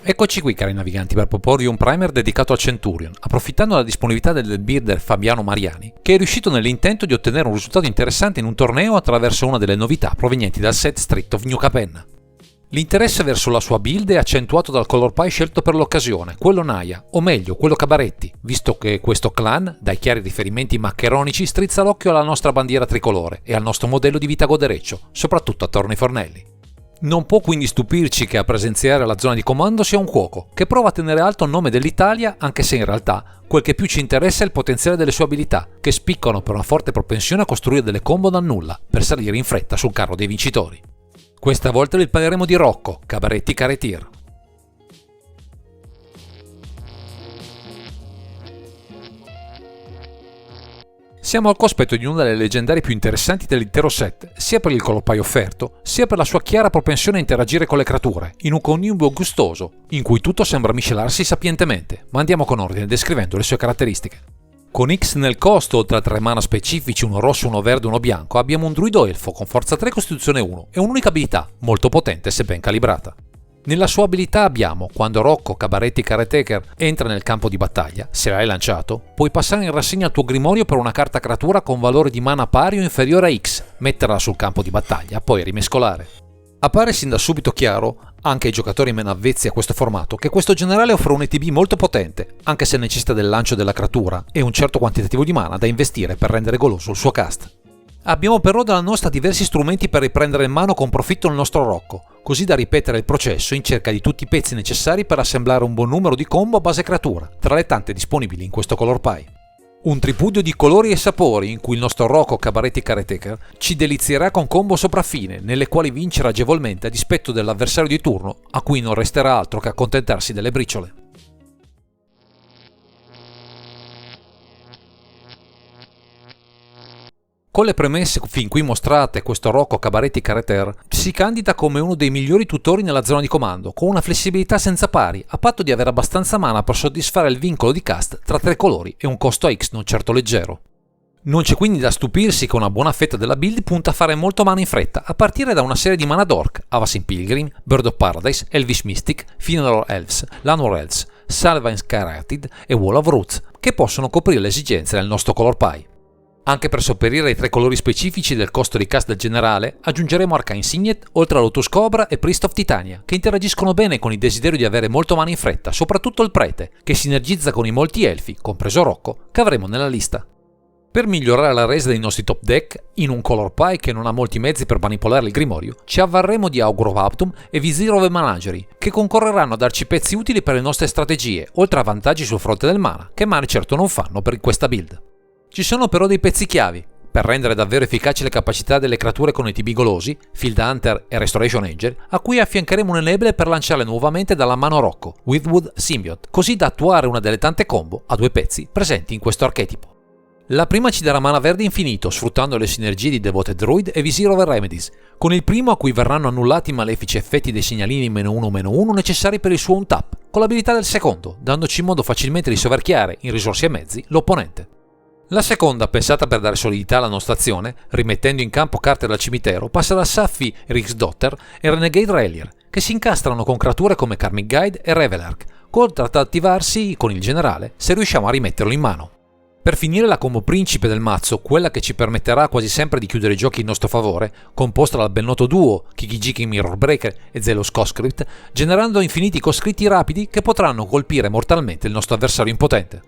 Eccoci qui cari naviganti per proporvi un primer dedicato al Centurion, approfittando della disponibilità del builder Fabiano Mariani, che è riuscito nell'intento di ottenere un risultato interessante in un torneo attraverso una delle novità provenienti dal set Street of New Capenna. L'interesse verso la sua build è accentuato dal color pie scelto per l'occasione, quello Naya, o meglio, quello Cabaretti, visto che questo clan, dai chiari riferimenti maccheronici, strizza l'occhio alla nostra bandiera tricolore e al nostro modello di vita godereccio, soprattutto attorno ai fornelli. Non può quindi stupirci che a presenziare la zona di comando sia un cuoco, che prova a tenere alto il nome dell'Italia, anche se in realtà quel che più ci interessa è il potenziale delle sue abilità, che spiccano per una forte propensione a costruire delle combo dal nulla, per salire in fretta sul carro dei vincitori. Questa volta li parleremo di Rocco, Cabaretti Caretir. Siamo al cospetto di una delle leggendarie più interessanti dell'intero set, sia per il color pie offerto, sia per la sua chiara propensione a interagire con le creature, in un connubio gustoso, in cui tutto sembra miscelarsi sapientemente, ma andiamo con ordine descrivendo le sue caratteristiche. Con X nel costo, oltre a 3 mana specifici, uno rosso, uno verde e uno bianco, abbiamo un druido elfo con forza 3 costituzione 1 e un'unica abilità, molto potente se ben calibrata. Nella sua abilità abbiamo, quando Rocco Cabaretti Caretaker entra nel campo di battaglia, se l'hai lanciato, puoi passare in rassegna il tuo grimorio per una carta creatura con valore di mana pari o inferiore a X, metterla sul campo di battaglia, poi rimescolare. Appare sin da subito chiaro, anche ai giocatori meno avvezzi a questo formato, che questo generale offre un ETB molto potente, anche se necessita del lancio della creatura e un certo quantitativo di mana da investire per rendere goloso il suo cast. Abbiamo però dalla nostra diversi strumenti per riprendere in mano con profitto il nostro Rocco, così da ripetere il processo in cerca di tutti i pezzi necessari per assemblare un buon numero di combo a base creatura, tra le tante disponibili in questo color pie. Un tripudio di colori e sapori in cui il nostro Rocco Cabaretti Caretaker ci delizierà con combo sopraffine, nelle quali vincere agevolmente a dispetto dell'avversario di turno, a cui non resterà altro che accontentarsi delle briciole. Con le premesse fin qui mostrate, questo Rocco Cabaretti Careter si candida come uno dei migliori tutori nella zona di comando, con una flessibilità senza pari, a patto di avere abbastanza mana per soddisfare il vincolo di cast tra 3 colori e un costo a X non certo leggero. Non c'è quindi da stupirsi che una buona fetta della build punta a fare molto mana in fretta, a partire da una serie di mana dork, Avacyn Pilgrim, Bird of Paradise, Elvish Mystic, Funeral Elves, Llanowar Elves, Sylvan's Caryatid e Wall of Roots, che possono coprire le esigenze del nostro color pie. Anche per sopperire ai 3 colori specifici del costo di cast del generale, aggiungeremo Arcane Signet, oltre a Lotus Cobra e Priest of Titania, che interagiscono bene con il desiderio di avere molto mana in fretta, soprattutto il prete, che sinergizza con i molti elfi, compreso Rocco, che avremo nella lista. Per migliorare la resa dei nostri top deck, in un color pie che non ha molti mezzi per manipolare il grimorio, ci avvarremo di Augur of Aptum e Vizier of Menagerie, che concorreranno a darci pezzi utili per le nostre strategie, oltre a vantaggi sul fronte del mana, che male certo non fanno per questa build. Ci sono però dei pezzi chiavi, per rendere davvero efficaci le capacità delle creature con ETB golosi, Field Hunter e Restoration Angel, a cui affiancheremo un enable per lanciarle nuovamente dalla mano Rocco, Withwood Symbiote, così da attuare una delle tante combo a 2 pezzi presenti in questo archetipo. La prima ci darà mana verde infinito, sfruttando le sinergie di Devoted Druid e Vizier of Remedies, con il primo a cui verranno annullati i malefici effetti dei segnalini -1/-1 necessari per il suo untap, con l'abilità del secondo, dandoci modo facilmente di soverchiare, in risorse e mezzi, l'opponente. La seconda, pensata per dare solidità alla nostra azione, rimettendo in campo carte dal cimitero, passa da Sapphi Rigsdotter e Renegade Relier, che si incastrano con creature come Karmic Guide e Revelark, oltre ad attivarsi con il generale se riusciamo a rimetterlo in mano. Per finire la combo principe del mazzo, quella che ci permetterà quasi sempre di chiudere i giochi in nostro favore, composta dal ben noto duo Kiki-Jiki Mirror Breaker e Zealous Conscript, generando infiniti coscritti rapidi che potranno colpire mortalmente il nostro avversario impotente.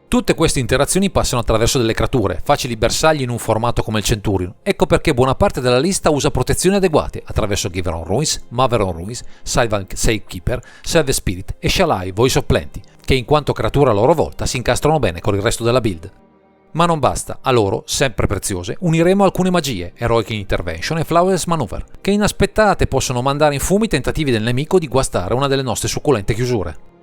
Tutte queste interazioni passano attraverso delle creature, facili bersagli in un formato come il Centurion, ecco perché buona parte della lista usa protezioni adeguate attraverso Giver on Ruins, Mother on Ruins, Sylvan Safekeeper, Serve Spirit e Shalai Voice of Plenty, che in quanto creature a loro volta si incastrano bene con il resto della build. Ma non basta, a loro, sempre preziose, uniremo alcune magie, Heroic Intervention e Flawless Maneuver, che inaspettate possono mandare in fumo i tentativi del nemico di guastare una delle nostre succulente chiusure.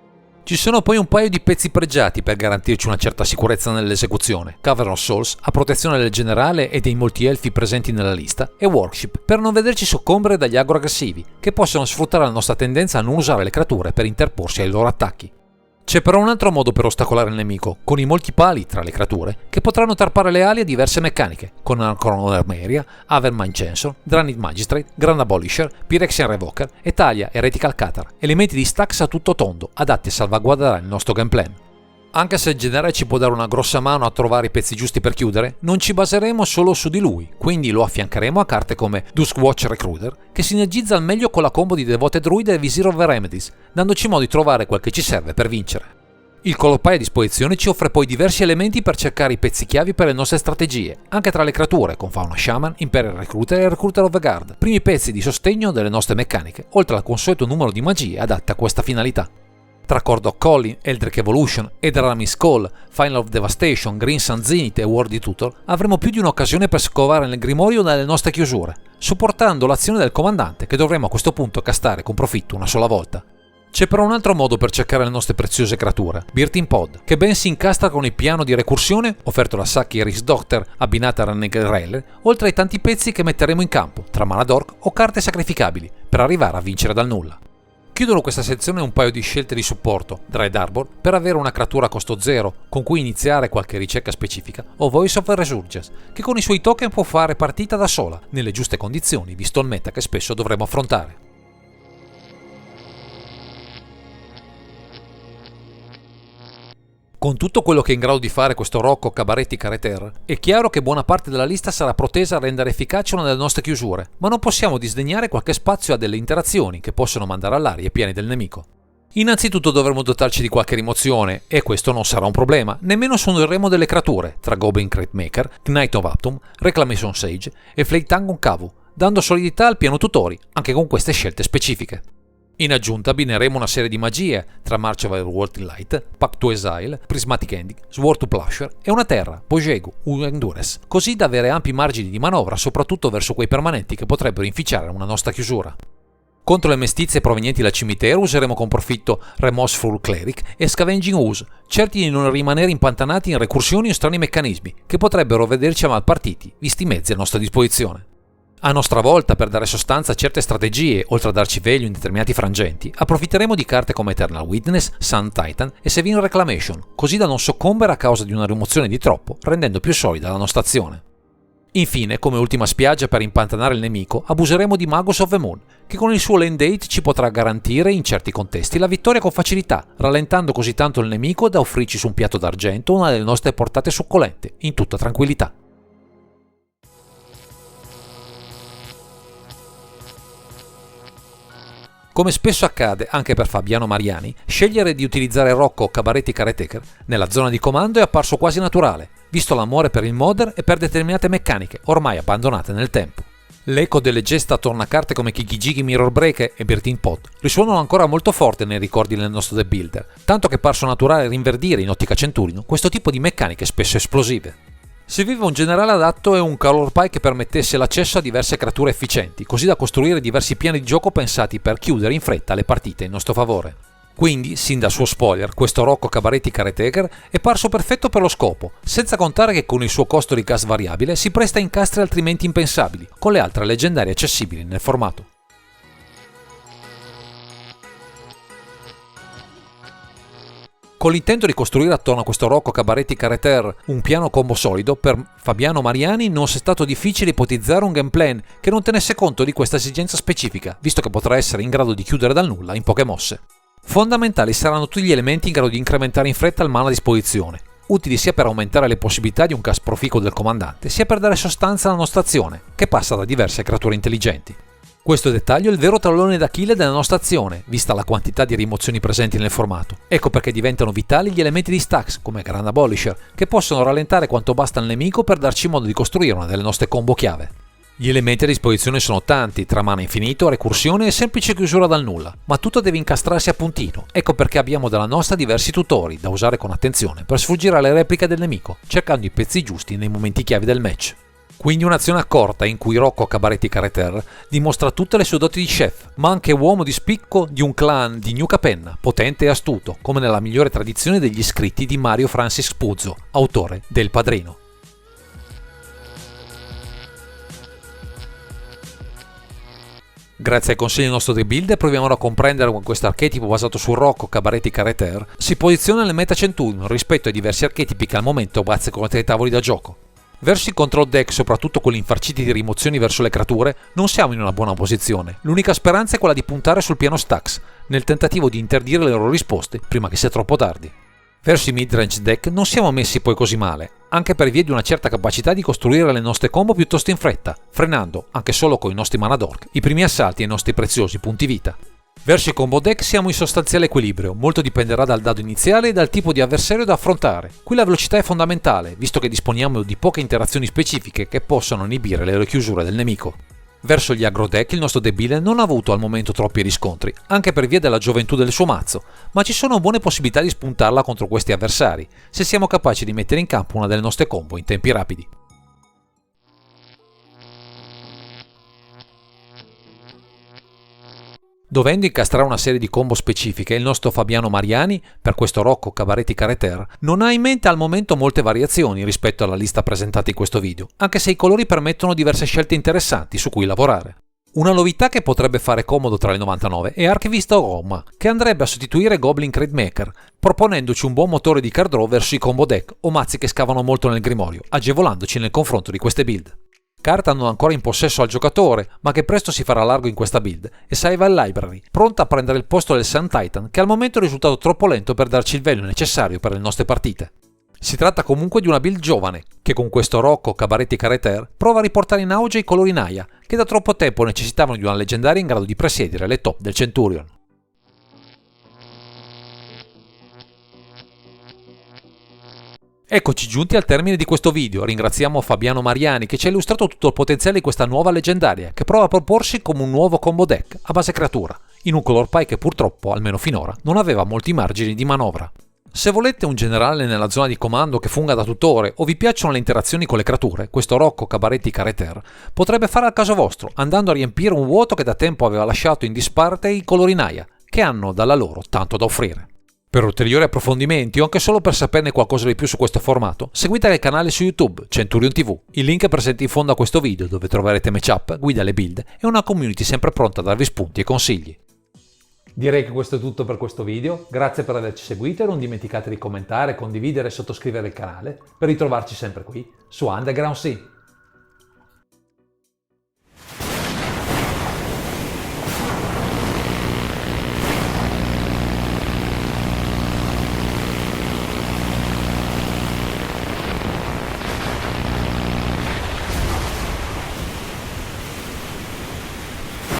Ci sono poi un paio di pezzi pregiati per garantirci una certa sicurezza nell'esecuzione, Cavern of Souls a protezione del generale e dei molti elfi presenti nella lista, e Worship per non vederci soccombere dagli aggro aggressivi, che possono sfruttare la nostra tendenza a non usare le creature per interporsi ai loro attacchi. C'è però un altro modo per ostacolare il nemico, con i molti pali tra le creature che potranno tarpare le ali a diverse meccaniche, con Anchronomeria, Avermind Chancellor, Dranid Magistrate, Grand Abolisher, Pyrexian Revoker, Etalia e Retical Cathar, elementi di stacks a tutto tondo, adatti a salvaguardare il nostro gameplan. Anche se il generale ci può dare una grossa mano a trovare i pezzi giusti per chiudere, non ci baseremo solo su di lui, quindi lo affiancheremo a carte come Duskwatch Recruiter, che sinergizza al meglio con la combo di Devoted Druid e Vizier of the Remedies, dandoci modo di trovare quel che ci serve per vincere. Il Color Pie a disposizione ci offre poi diversi elementi per cercare i pezzi chiavi per le nostre strategie, anche tra le creature, con Fauna Shaman, Imperial Recruiter e Recruiter of the Guard, primi pezzi di sostegno delle nostre meccaniche, oltre al consueto numero di magie adatte a questa finalità. Tra Chord of Calling, Eldritch Evolution, Edrami's Call, Final of Devastation, Green Sun Zenith e Wordy Tutor, avremo più di un'occasione per scovare nel grimorio dalle nostre chiusure, supportando l'azione del comandante che dovremo a questo punto castare con profitto una sola volta. C'è però un altro modo per cercare le nostre preziose creature, Birthing Pod, che ben si incastra con il piano di recursione offerto da Saki Iris Doctor abbinata a Renegade Railer, oltre ai tanti pezzi che metteremo in campo, tra mana dork o carte sacrificabili, per arrivare a vincere dal nulla. Chiudono questa sezione un paio di scelte di supporto, Dread Arbor, per avere una creatura a costo 0 con cui iniziare qualche ricerca specifica, o Voice of the Resurgence, che con i suoi token può fare partita da sola, nelle giuste condizioni, visto il meta che spesso dovremo affrontare. Con tutto quello che è in grado di fare questo Rocco Cabaretti Careter, è chiaro che buona parte della lista sarà protesa a rendere efficace una delle nostre chiusure, ma non possiamo disdegnare qualche spazio a delle interazioni che possono mandare all'aria i piani del nemico. Innanzitutto dovremo dotarci di qualche rimozione, e questo non sarà un problema, nemmeno suoneremo delle creature, tra Goblin Crate Maker, Knight of Atom, Reclamation Sage e Flaytangon Kavu, dando solidità al piano tutori, anche con queste scelte specifiche. In aggiunta abbineremo una serie di magie tra March of World Light, Pact to Exile, Prismatic Ending, Sword to Plusher e una terra, Bojegu, Endurance, così da avere ampi margini di manovra soprattutto verso quei permanenti che potrebbero inficiare una nostra chiusura. Contro le mestizie provenienti dal cimitero useremo con profitto Remorseful Cleric e Scavenging Ooze, certi di non rimanere impantanati in recursioni o strani meccanismi che potrebbero vederci a malpartiti, visti i mezzi a nostra disposizione. A nostra volta, per dare sostanza a certe strategie, oltre a darci veglio in determinati frangenti, approfitteremo di carte come Eternal Witness, Sun Titan e Severe Reclamation, così da non soccombere a causa di una rimozione di troppo, rendendo più solida la nostra azione. Infine, come ultima spiaggia per impantanare il nemico, abuseremo di Magus of the Moon, che con il suo Land Date ci potrà garantire in certi contesti la vittoria con facilità, rallentando così tanto il nemico da offrirci su un piatto d'argento una delle nostre portate succolente, in tutta tranquillità. Come spesso accade anche per Fabiano Mariani, scegliere di utilizzare Rocco Cabaretti Careteker nella zona di comando è apparso quasi naturale, visto l'amore per il modder e per determinate meccaniche ormai abbandonate nel tempo. L'eco delle gesta attorno a carte come Kikijiki Mirror Breaker e Birthing Pod risuonano ancora molto forte nei ricordi del nostro deck builder, tanto che è parso naturale rinverdire in ottica Centurino questo tipo di meccaniche spesso esplosive. Serviva un generale adatto e un Color Pie che permettesse l'accesso a diverse creature efficienti, così da costruire diversi piani di gioco pensati per chiudere in fretta le partite in nostro favore. Quindi, sin dal suo spoiler, questo Rocco Cabaretti Careteker è parso perfetto per lo scopo, senza contare che con il suo costo di gas variabile si presta a incastri altrimenti impensabili, con le altre leggendarie accessibili nel formato. Con l'intento di costruire attorno a questo Rocco Cabaretti Careter un piano combo solido, per Fabiano Mariani non è stato difficile ipotizzare un gameplan che non tenesse conto di questa esigenza specifica, visto che potrà essere in grado di chiudere dal nulla in poche mosse. Fondamentali saranno tutti gli elementi in grado di incrementare in fretta il mana a disposizione, utili sia per aumentare le possibilità di un cast proficuo del comandante, sia per dare sostanza alla nostra azione, che passa da diverse creature intelligenti. Questo dettaglio è il vero tallone d'Achille della nostra azione, vista la quantità di rimozioni presenti nel formato. Ecco perché diventano vitali gli elementi di stacks, come Grand Abolisher, che possono rallentare quanto basta al nemico per darci modo di costruire una delle nostre combo chiave. Gli elementi a disposizione sono tanti, tra mana infinito, recursione e semplice chiusura dal nulla, ma tutto deve incastrarsi a puntino, ecco perché abbiamo dalla nostra diversi tutori, da usare con attenzione per sfuggire alle repliche del nemico, cercando i pezzi giusti nei momenti chiavi del match. Quindi un'azione accorta in cui Rocco Cabaretti Careter dimostra tutte le sue doti di chef, ma anche uomo di spicco di un clan di New Capenna, potente e astuto, come nella migliore tradizione degli scritti di Mario Francis Puzo, autore del Padrino. Grazie ai consigli del nostro builder proviamo a comprendere come questo archetipo basato su Rocco, Cabaret e Carreter si posiziona nel meta Centurion rispetto ai diversi archetipi che al momento bazzicano tra i tavoli da gioco. Verso i control deck, soprattutto quelli infarciti di rimozioni verso le creature, non siamo in una buona posizione. L'unica speranza è quella di puntare sul piano stacks, nel tentativo di interdire le loro risposte prima che sia troppo tardi. Verso i midrange deck non siamo messi poi così male, anche per via di una certa capacità di costruire le nostre combo piuttosto in fretta, frenando, anche solo con i nostri mana dork, i primi assalti ai nostri preziosi punti vita. Verso i combo deck siamo in sostanziale equilibrio, molto dipenderà dal dado iniziale e dal tipo di avversario da affrontare. Qui la velocità è fondamentale, visto che disponiamo di poche interazioni specifiche che possono inibire le chiusure del nemico. Verso gli aggro deck il nostro debile non ha avuto al momento troppi riscontri, anche per via della gioventù del suo mazzo, ma ci sono buone possibilità di spuntarla contro questi avversari, se siamo capaci di mettere in campo una delle nostre combo in tempi rapidi. Dovendo incastrare una serie di combo specifiche, il nostro Fabiano Mariani, per questo Rocco, Cabaret e Carreter, non ha in mente al momento molte variazioni rispetto alla lista presentata in questo video, anche se i colori permettono diverse scelte interessanti su cui lavorare. Una novità che potrebbe fare comodo tra le 99 è Archivista Roma, che andrebbe a sostituire Goblin Crate Maker, proponendoci un buon motore di card draw verso i combo deck o mazzi che scavano molto nel grimorio, agevolandoci nel confronto di queste build. Carta non ancora in possesso al giocatore, ma che presto si farà largo in questa build, e Saival Library, pronta a prendere il posto del Sun Titan, che al momento è risultato troppo lento per darci il value necessario per le nostre partite. Si tratta comunque di una build giovane, che con questo Rocco, Cabaret e Carreter prova a riportare in auge i colori Naya, che da troppo tempo necessitavano di una leggendaria in grado di presiedere le top del Centurion. Eccoci giunti al termine di questo video, ringraziamo Fabiano Mariani che ci ha illustrato tutto il potenziale di questa nuova leggendaria che prova a proporsi come un nuovo combo deck a base creatura, in un color pie che purtroppo, almeno finora, non aveva molti margini di manovra. Se volete un generale nella zona di comando che funga da tutore o vi piacciono le interazioni con le creature, questo Rocco, Cabaret e Carreter potrebbe fare al caso vostro, andando a riempire un vuoto che da tempo aveva lasciato in disparte i colori Naya, che hanno dalla loro tanto da offrire. Per ulteriori approfondimenti o anche solo per saperne qualcosa di più su questo formato, seguite il canale su YouTube Centurion TV. Il link è presente in fondo a questo video dove troverete matchup, guide alle build e una community sempre pronta a darvi spunti e consigli. Direi che questo è tutto per questo video, grazie per averci seguito e non dimenticate di commentare, condividere e sottoscrivere il canale per ritrovarci sempre qui su Underground Sea.